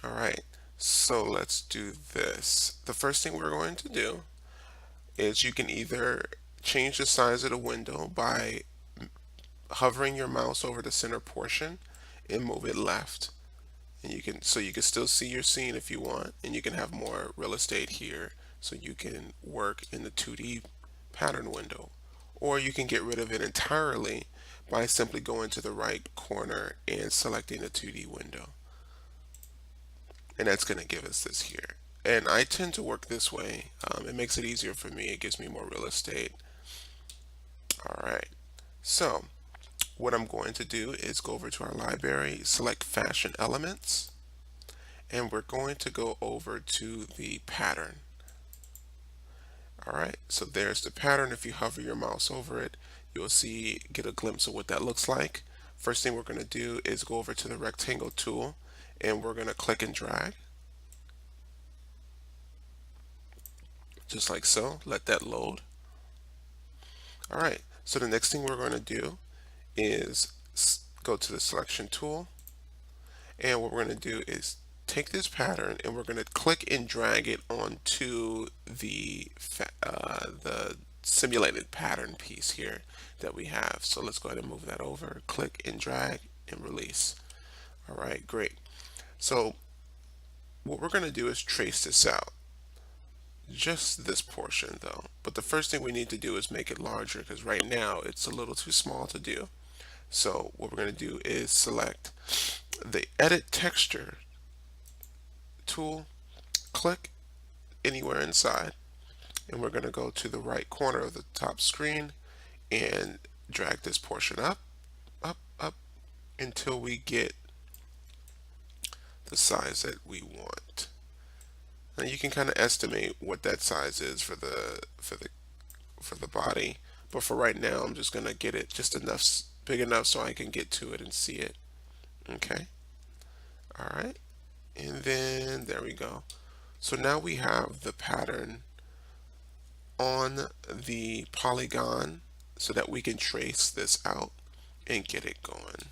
All right, so let's do this. The first thing we're going to do is you can either change the size of the window by hovering your mouse over the center portion and move it left. And you can still see your scene if you want, and you can have more real estate here so you can work in the 2D pattern window. Or you can get rid of it entirely by simply going to the right corner and selecting the 2D window. And that's going to give us this here. And I tend to work this way. It makes it easier for me. It gives me more real estate. All right. So what I'm going to do is go over to our library, select Fashion Elements, and we're going to go over to the pattern. All right. So there's the pattern. If you hover your mouse over it, you'll get a glimpse of what that looks like. First thing we're going to do is go over to the rectangle tool, and we're going to click and drag. Just like so. Let that load. All right, so the next thing we're going to do is go to the selection tool, and what we're going to do is take this pattern and we're going to click and drag it onto the simulated pattern piece here that we have. So let's go ahead and move that over, click and drag and release. All right, great. So what we're going to do is trace this out. Just this portion though. But the first thing we need to do is make it larger because right now it's a little too small to do. So what we're going to do is select the Edit Texture tool, click anywhere inside, and we're going to go to the right corner of the top screen and drag this portion up, up until we get the size that we want. Now you can kind of estimate what that size is for the body, but for right now I'm just gonna get it just enough big enough so I can get to it and see it. Okay. All right. And then there we go. So now we have the pattern on the polygon so that we can trace this out and get it going.